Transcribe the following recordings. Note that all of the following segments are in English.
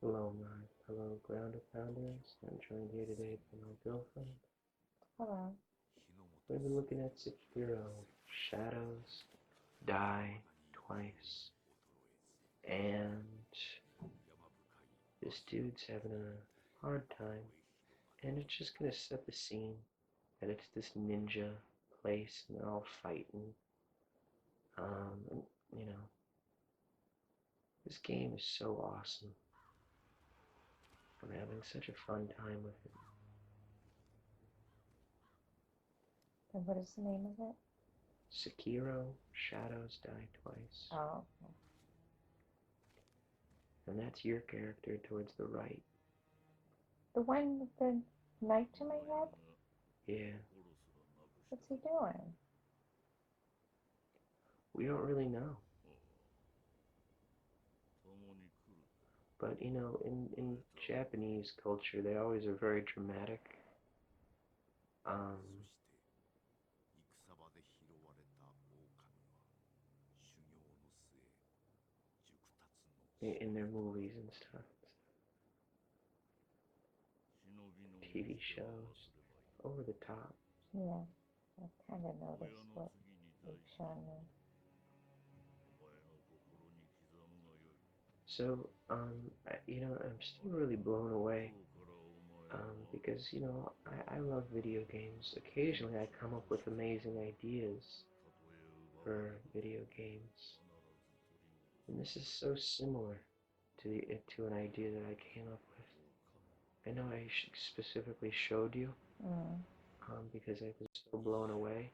Hello, my fellow grounder pounders. I'm joined here today by my girlfriend. Hello. We've been looking at Sekiro Shadows Die Twice. And this dude's having a hard time. And it's just gonna set the scene that it's this ninja place and they're all fighting. And, you know, this game is so awesome. I'm having such a fun time with it. And what is the name of it? Sekiro Shadows Die Twice. Oh, okay. And that's your character towards the right. The one with the knife to my head? Yeah, What's he doing? we don't really know. But in Japanese culture, they always are very dramatic. Um, in their movies and stuff, TV shows, over the top. Yeah, I kind of noticed what you've shown me. So, I'm still really blown away. Because I love video games. Occasionally, I come up with amazing ideas for video games, and this is so similar to an idea that I came up with. I know I specifically showed you Mm. because I was so blown away,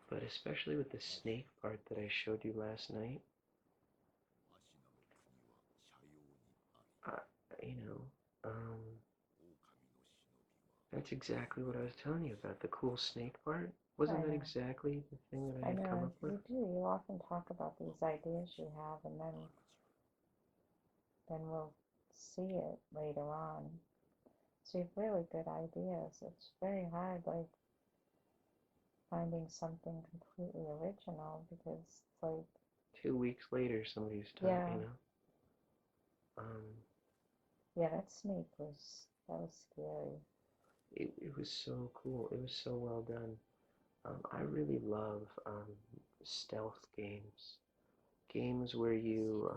but especially with the snake part that I showed you last night, I, you know, um, that's exactly what I was telling you about, the cool snake part. I Wasn't that know. exactly the thing that I I had come know. up with? You do. You often talk about these ideas you have, and then we'll see it later on. So you have really good ideas. It's very hard, like finding something completely original because it's like, 2 weeks later, somebody's taught, yeah, Um, yeah, that was scary. it was so cool. It was so well done. I really love stealth games. Games where you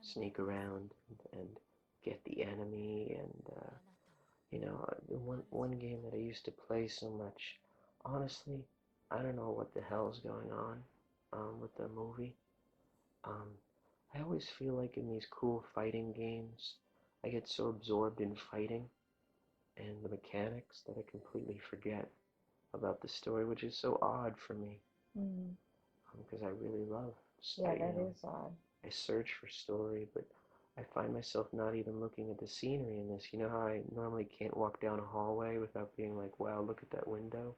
sneak around and get the enemy, and the one game that I used to play so much. Honestly, I don't know what the hell's going on with the movie. Um, I always feel like in these cool fighting games, I get so absorbed in fighting and the mechanics that I completely forget about the story, which is so odd for me Mm. because I really love, Yeah, that is odd. I search for story, but I find myself not even looking at the scenery in this. You know how I normally can't walk down a hallway without being like, wow, look at that window?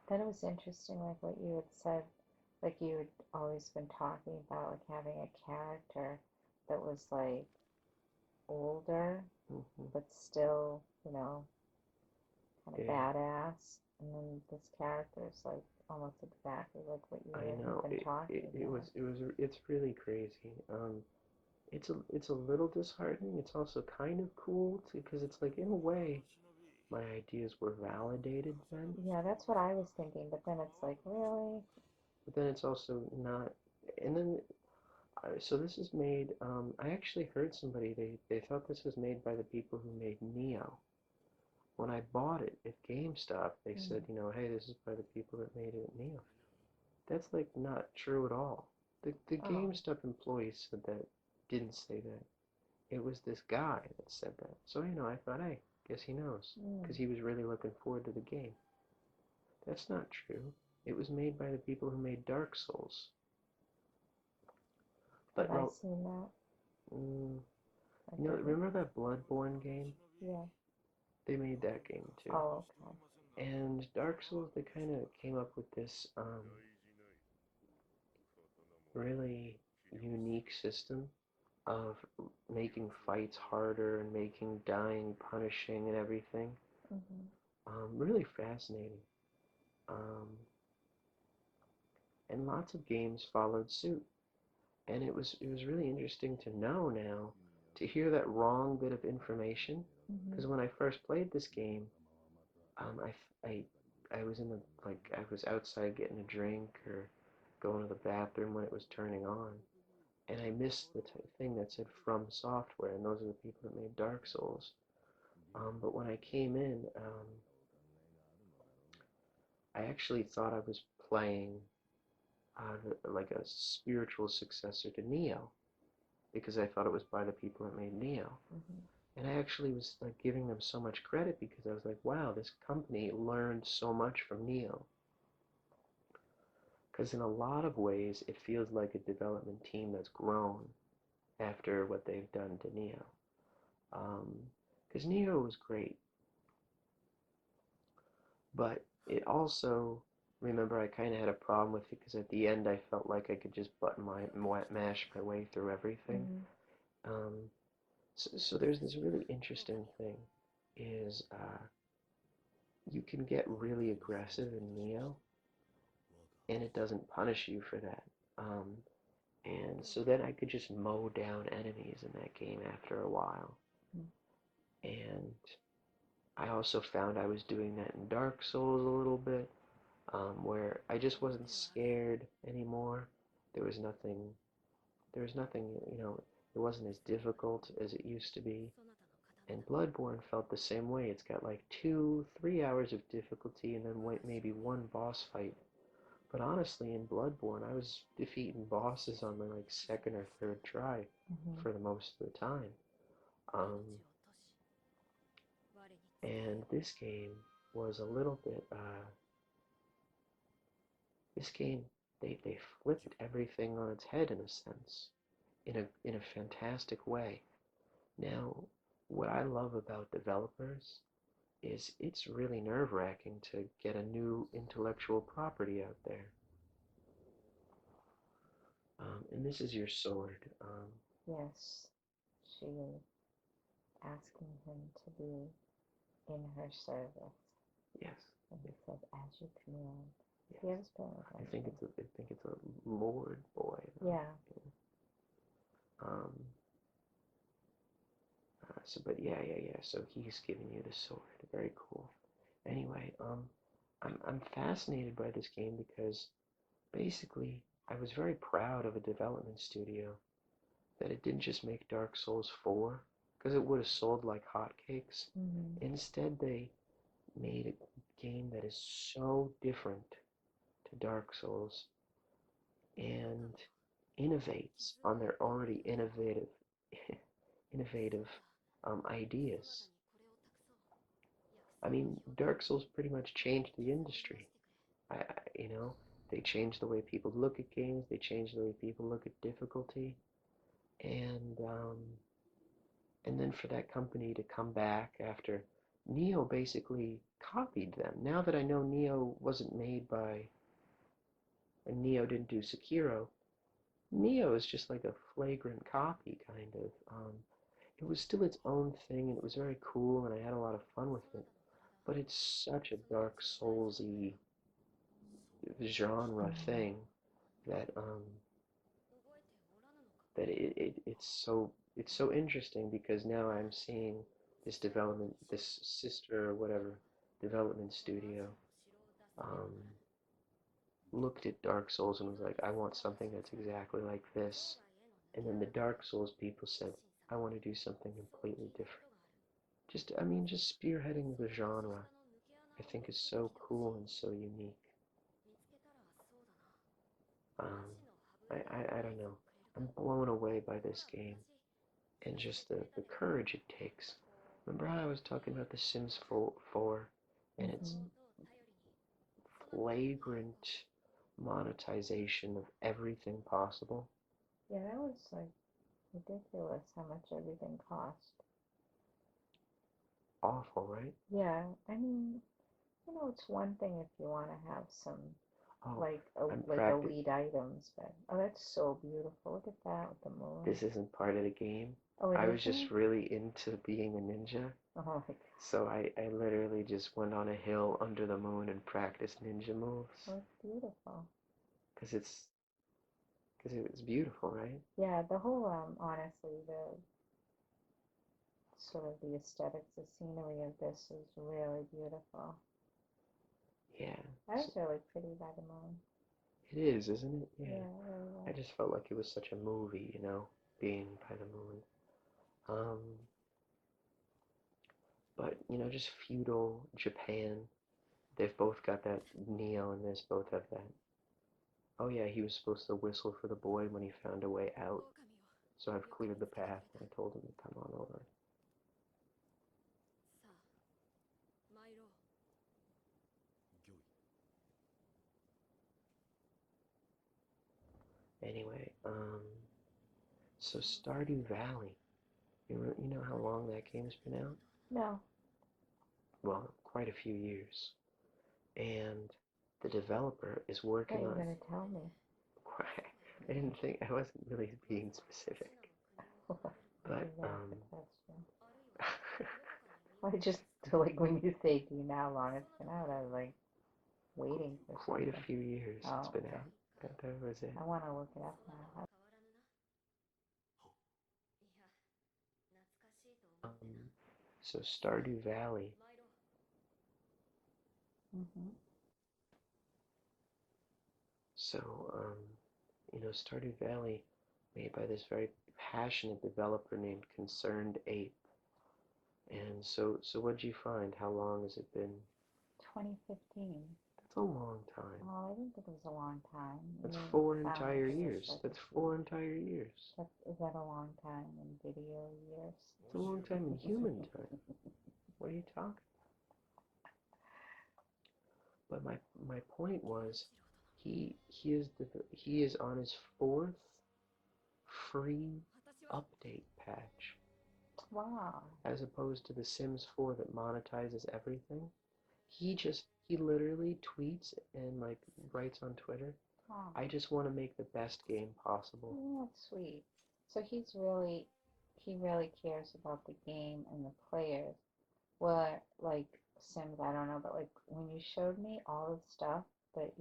Then it was interesting, like what you had said, like you had always been talking about, like having a character that was like older, Hmm. but still, kind of Yeah, badass. And then this character is like almost exactly like what you I had know. been talking about. It's really crazy. It's a little disheartening. It's also kind of cool too, because it's like in a way my ideas were validated then, Yeah, that's what I was thinking, but then it's like, really? but then it's also not. And then so this is made. I actually heard somebody they thought this was made by the people who made Neo. When I bought it at GameStop, they said, Mm. hey, this is by the people that made it at Neo. That's like not true at all. The Oh. GameStop employees said that, didn't say that. It was this guy that said that. So I thought, hey, guess he knows, Mm. because he was really looking forward to the game. That's not true. It was made by the people who made Dark Souls. Have But I well, seen that? mm, I didn't. remember that Bloodborne game? Yeah. They made that game too. Oh, okay. And Dark Souls, they kind of came up with this really unique system of making fights harder and making dying punishing and everything. Hmm. Really fascinating. Um, and lots of games followed suit. And it was really interesting to know now, to hear that wrong bit of information, Mm-hmm. because when I first played this game, I I was in the like I was outside getting a drink or going to the bathroom when it was turning on, and I missed the thing that said From Software, and those are the people that made Dark Souls. But when I came in, I actually thought I was playing like a spiritual successor to Neo because I thought it was by the people that made Neo. Mm-hmm. And I actually was like giving them so much credit because I was like, wow, this company learned so much from Neo. Because in a lot of ways, it feels like a development team that's grown after what they've done to Neo. Because Neo was great, but it also, remember, I kind of had a problem with it because at the end I felt like I could just mash my way through everything. Mm-hmm. Um, so there's this really interesting thing, is you can get really aggressive in Neo, and it doesn't punish you for that. Um, and so then I could just mow down enemies in that game after a while. And I also found I was doing that in Dark Souls a little bit, where I just wasn't scared anymore. There was nothing, there was nothing, it wasn't as difficult as it used to be. And Bloodborne felt the same way. It's got like 2, 3 hours of difficulty and then maybe one boss fight. But honestly, in Bloodborne, I was defeating bosses on my like second or third try Mm-hmm. for the most of the time. Um, and this game was a little bit, this game, they flipped everything on its head in a sense, in a fantastic way. Now, what I love about developers is it's really nerve-wracking to get a new intellectual property out there. And this is your sword. Yes, she asking him to be in her service. Yes, And he said, as you command. yes. He has been I think it's a Lord boy, though. Yeah. Um, but yeah. So he's giving you the sword. Very cool. Anyway, I'm fascinated by this game because basically I was very proud of a development studio that it didn't just make Dark Souls 4 because it would have sold like hotcakes. Mm-hmm. Instead, they made a game that is so different to Dark Souls and innovates on their already innovative ideas. I mean, Dark Souls pretty much changed the industry. I, you know, they changed the way people look at games. They changed the way people look at difficulty, and then for that company to come back after Neo basically copied them. Now that I know Neo wasn't made by, and Neo didn't do Sekiro, Neo is just like a flagrant copy, kind of. It was still its own thing, and it was very cool, and I had a lot of fun with it. But it's such a Dark Soulsy genre Mm-hmm. thing that it's so interesting because now I'm seeing this sister or whatever development studio um, looked at Dark Souls and was like, I want something that's exactly like this. And then the Dark Souls people said, I want to do something completely different. Just spearheading the genre, I think is so cool and so unique. Um, I don't know. I'm blown away by this game and just the courage it takes. Remember how I was talking about The Sims 4 and its Mm-hmm. flagrant monetization of everything possible? Yeah, that was like ridiculous how much everything cost. Awful, right? Yeah, I mean, it's one thing if you want to have some Oh, like I'm like practic. elite items, but oh, that's so beautiful. Look at that with the moon. This isn't part of the game. Oh, it I was just isn't? really into being a ninja, Oh my God, so I literally just went on a hill under the moon and practiced ninja moves. oh, it's beautiful. Because it's because it's beautiful, right? Yeah, the whole, honestly, the sort of the aesthetics, the scenery of this is really beautiful. Yeah, That was really pretty by the moon. it is, isn't it? Yeah, Yeah. it really I was. just felt like it was such a movie, being by the moon. Um, but just feudal Japan. They've both got that. Neo and this both have that. Oh yeah, he was supposed to whistle for the boy when he found a way out. So I've cleared the path and I told him to come on over. Anyway, so Stardew Valley. You know how long that game's been out? No. Well, quite a few years. And the developer is I thought working you were on. going to tell me. I didn't think I wasn't really being specific, but You asked the question. I just, like, when you say, do you know how long it's been out, I was like, waiting for quite something. a few years it's Oh, been okay. out. That was it. I want to look it up now. Um, so Stardew Valley. Mm-hmm. So Stardew Valley, made by this very passionate developer named Concerned Ape. And so what'd you find? How long has it been? 2015. That's a long time. Oh, I didn't think it was a long time. That's You 4 sound like entire it was years. like That's a few. 4 entire years. Is that a long time in video years? It's a long time in human time. What are you talking? But my point was, he is on his 4th free update patch, Wow. as opposed to The Sims 4 that monetizes everything. He literally tweets and like writes on Twitter, Oh, I just want to make the best game possible. that's sweet. So he really cares about the game and the players. What, like, Sims, I don't know, but like when you showed me all the stuff that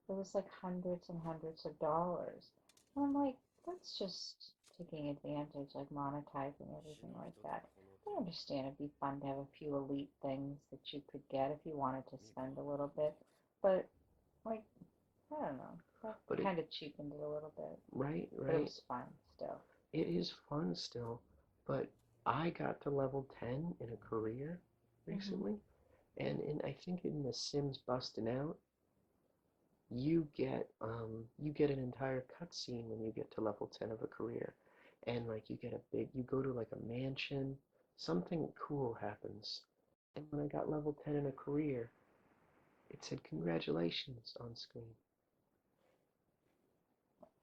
it was like hundreds and hundreds of dollars. And I'm like, that's just taking advantage, like monetizing everything like that. I understand it'd be fun to have a few elite things that you could get if you wanted to spend a little bit, but like, I don't know, that But kind of cheapened it a little bit. right, But it right. was fun still. It is fun still, but I got to level 10 in a career Hmm. recently, and I think in The Sims Busting Out, you get an entire cutscene when you get to level 10 of a career, and like you go to like a mansion, something cool happens, and when I got level 10 in a career, it said congratulations on screen.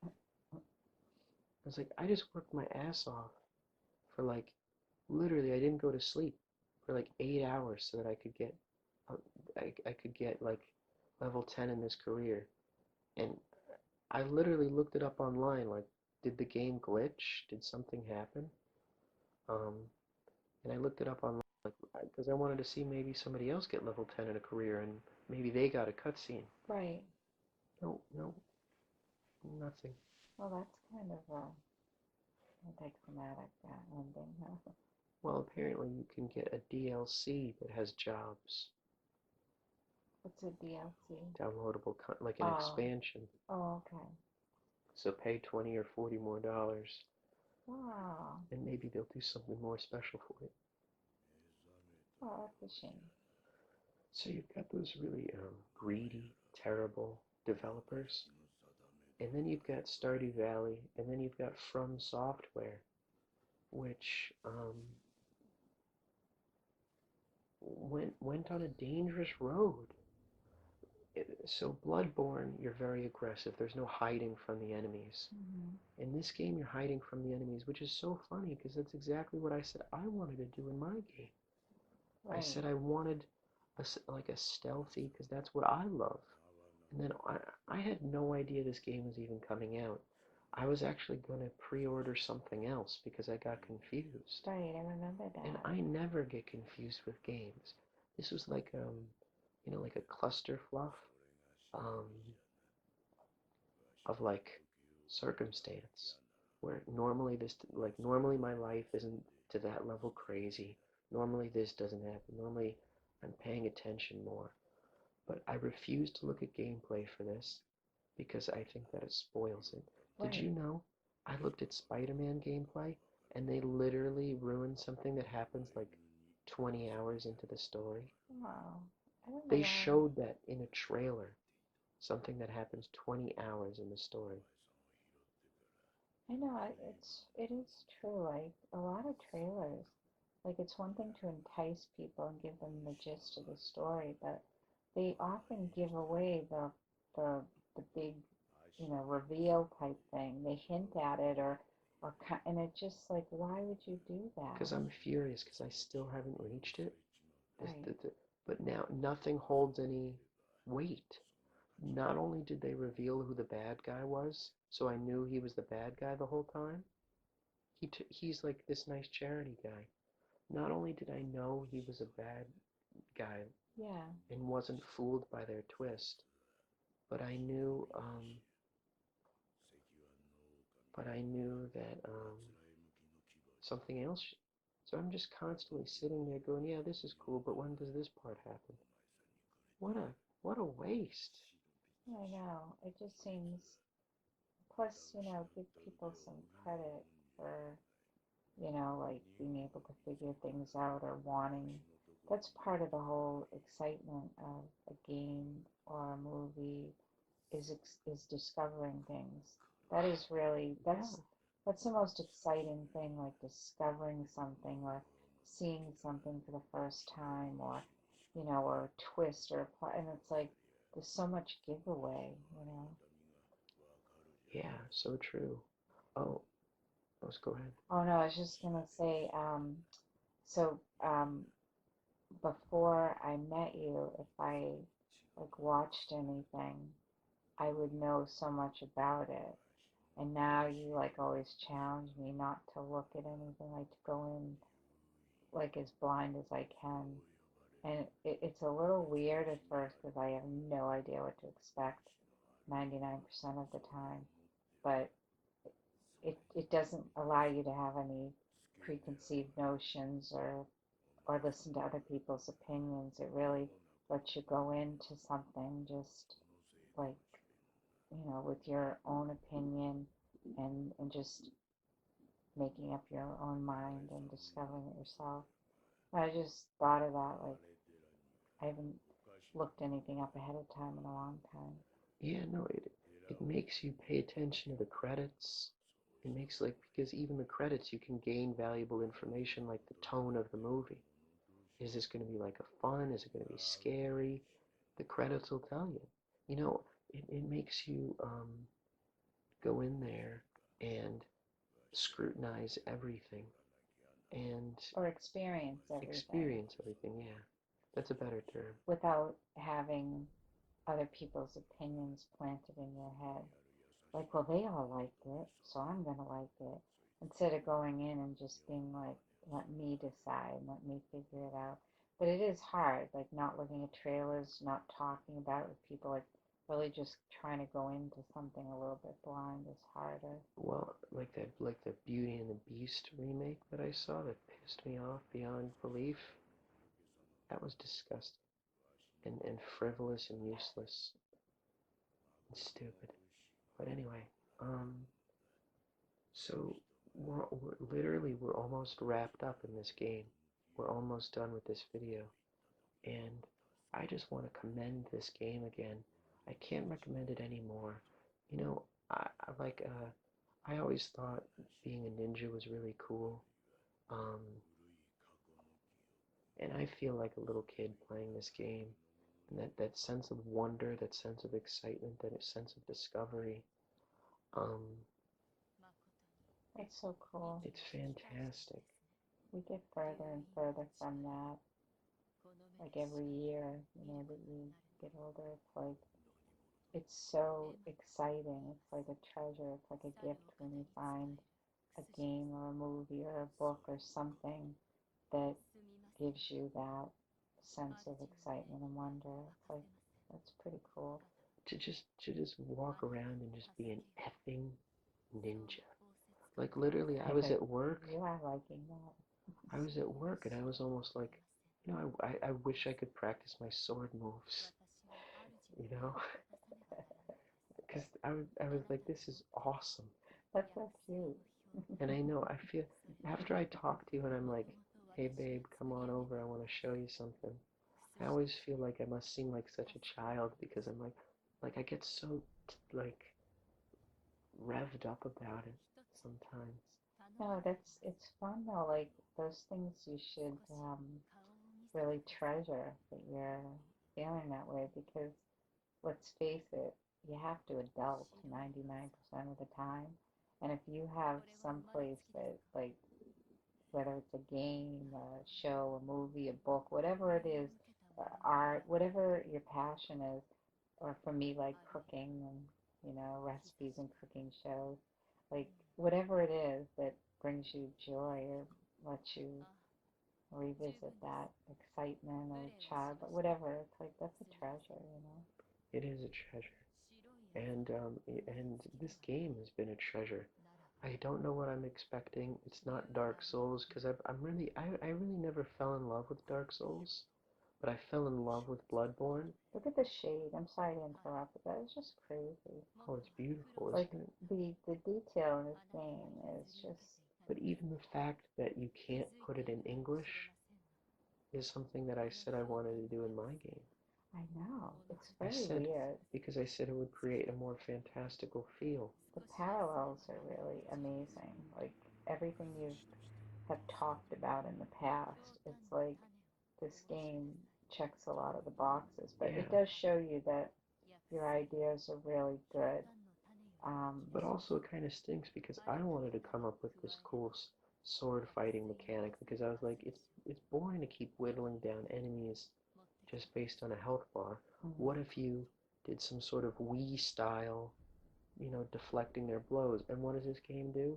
I was like, I just worked my ass off for like literally, I didn't go to sleep for like 8 hours so that uh, I could get like level 10 in this career. And I literally looked it up online, like, did the game glitch? Did something happen? Um, and I looked it up online, like, because I wanted to see maybe somebody else get level 10 in a career and maybe they got a cutscene. Right. No, no, nothing. Well, that's kind of a anticlimactic ending, huh? Well, apparently you can get a DLC that has jobs, What's a DLC? downloadable, like an Oh, expansion. oh, okay. So pay 20 or 40 more dollars, Wow. and maybe they'll do something more special for it. Oh, that's a shame. So you've got those really greedy, terrible developers, and then you've got Stardew Valley, and then you've got From Software, which went on a dangerous road. So Bloodborne, you're very aggressive. There's no hiding from the enemies. Hmm. In this game, you're hiding from the enemies, which is so funny because that's exactly what I said I wanted to do in my game. I Right. said I wanted like a stealthy, because that's what I love. And then I had no idea this game was even coming out. I was actually going to pre-order something else because I got confused. Right, I remember And that. I never get confused with games. This was like like a cluster fluff. Um, of like circumstance where normally this like normally my life isn't to that level crazy. Normally this doesn't happen. Normally I'm paying attention more. But I refuse to look at gameplay for this because I think that it spoils it. Did Right. you know I looked at Spider-Man gameplay and they literally ruined something that happens like 20 hours into the story? Wow. I don't know They why. showed that in a trailer, something that happens 20 hours in the story. I know it is true. Like a lot of trailers, like it's one thing to entice people and give them the gist of the story, but they often give away the the big, reveal type thing. They hint at it and it's just like, why would you do that? Because I'm furious because I still haven't reached it. This, Right. the, the, but now nothing holds any weight. Not only did they reveal who the bad guy was, so I knew he was the bad guy the whole time. He's like this nice charity guy. Not only did I know he was a bad guy Yeah. and wasn't fooled by their twist, but I knew, that something else. So I'm just constantly sitting there going, yeah, this is cool, but when does this part happen? What a what a waste. I know. It just seems. Plus, give people some credit for like being able to figure things out or wanting. That's part of the whole excitement of a game or a movie is discovering things. That is really Yeah, that's the most exciting thing, like discovering something or seeing something for the first time, or a twist and it's like there's so much giveaway. yeah, so true. Oh, let's go ahead. Oh no, I was just gonna say, so before I met you, if I like watched anything, I would know so much about it. And now you like always challenge me not to look at anything, like to go in like as blind as I can. And it's a little weird at first because I have no idea what to expect 99% of the time. But it doesn't allow you to have any preconceived notions or listen to other people's opinions. It really lets you go into something just like, with your own opinion and just making up your own mind and discovering it yourself. I just thought of that, like, I haven't looked anything up ahead of time in a long time. Yeah, no, it makes you pay attention to the credits. It makes like because even the credits you can gain valuable information like the tone of the movie. Is this going to be like a fun? Is it going to be scary? The credits will tell you. You know, it makes you go in there and scrutinize everything and Or experience everything experience everything. Yeah, that's a better term. without having other people's opinions planted in your head. Like, well, they all liked it, so I'm gonna like it. Instead of going in and just being like, let me decide, let me figure it out. But it is hard, like not looking at trailers, not talking about it with people, like really just trying to go into something a little bit blind is harder. Well, like the Beauty and the Beast remake that I saw that pissed me off beyond belief. That was disgusting and frivolous and useless and stupid. But anyway, um, so we're almost wrapped up in this game. We're almost done with this video, and I just want to commend this game again. I can't recommend it anymore. You know, I like I always thought being a ninja was really cool. Um, and I feel like a little kid playing this game. And that sense of wonder, that sense of excitement, that sense of discovery, um, That's so cool. it's fantastic. We get further and further from that, like every year, that you get older. It's so exciting. It's like a treasure. It's like a gift when you find a game or a movie or a book or something that gives you that sense of excitement and wonder. It's like, that's pretty cool. to just walk around and just be an effing ninja. Like literally, I I was know at work. you are liking that. I was at work, and I was almost like, I wish I could practice my sword moves. You know, because I was like, this is awesome. That's so cute. And I know I feel after I talk to you, and I'm like, hey babe, come on over. I want to show you something. I always feel like I must seem like such a child because I'm like I get so like revved up about it sometimes. No, it's fun though. Like those things you should really treasure that you're feeling that way because let's face it, you have to adult 99% of the time. And if you have some place that like whether it's a game, a show, a movie, a book, whatever it is, art, whatever your passion is, or for me, like cooking and, recipes and cooking shows, like whatever it is that brings you joy or lets you revisit that excitement or child, but whatever, it's like that's a treasure. It is a treasure, and this game has been a treasure. I don't know what I'm expecting. It's not Dark Souls because I really never fell in love with Dark Souls, but I fell in love with Bloodborne. Look at the shade. I'm sorry to interrupt, but that is just crazy. Oh, it's beautiful, Like isn't it? the detail in this game is just But even the fact that you can't put it in English is something that I said I wanted to do in my game. I know. It's I very said weird. because I said it would create a more fantastical feel. The parallels are really amazing. Like everything you have talked about in the past, it's like this game checks a lot of the boxes, but Yeah, it does show you that your ideas are really good. Um, but also it kind of stinks because I wanted to come up with this cool sword fighting mechanic because I was like, it's boring to keep whittling down enemies just based on a health bar. mm, What if you did some sort of Wii style, deflecting their blows? And what does this game do?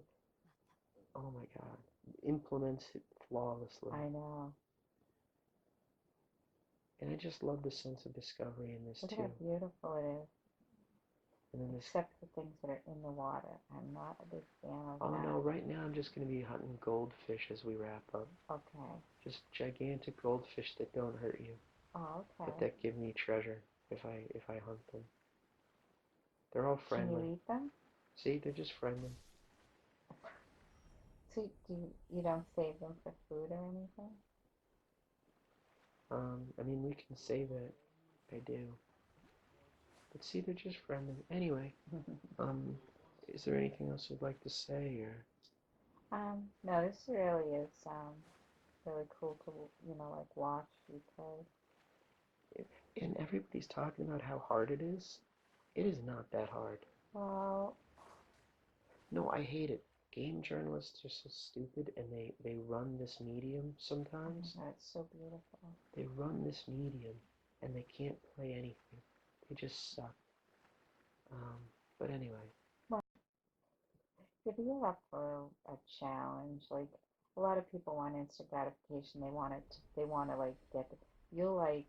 Oh my God, implements it flawlessly. I know. And I just love the sense of discovery in this Look at how too. beautiful it is. And then this, Except for things that are in the water. I'm not a big fan of oh no, that. right now I'm just going to be hunting goldfish as we wrap up. Okay. Just gigantic goldfish that don't hurt you, Oh, but okay. that give me treasure if I hunt them. They're all Can you friendly. eat them? See, they're just friendly. So you don't save them for food or anything? I mean, we can save it. I do. But see, they're just friendly. Anyway, um, is there anything else you'd like to say, or? No, this really is really cool to like watch you play. And everybody's talking about how hard it is. It is not that hard. Well, No, I hate it. Game journalists are so stupid, and they run this medium oh my sometimes. God, it's so beautiful. They run this medium, and they can't play anything. They just suck. Um, but anyway, Well, if you're up for a challenge, like a lot of people want instant gratification, they want to like get, you like,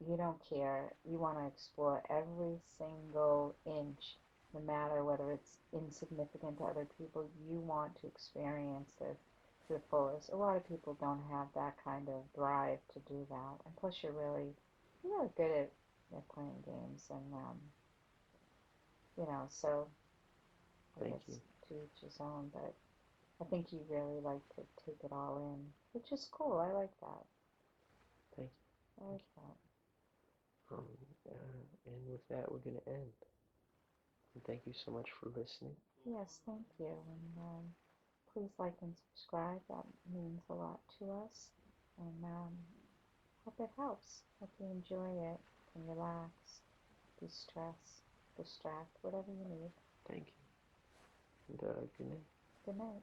you don't care. You want to explore every single inch, no matter whether it's insignificant to other people. You want to experience this to the fullest. A lot of people don't have that kind of drive to do that, and plus you're really good at playing games, and so I thank you. guess to each his own. But I think you really like to take it all in, which is cool. I like that. Thank I you. Thank like that. you. And with that, we're going to end. And thank you so much for listening. Yes, thank you. And please like and subscribe. That means a lot to us. And hope it helps. Hope you enjoy it. Can relax, de-stress, distract, whatever you need. Thank you. And good night. Good night.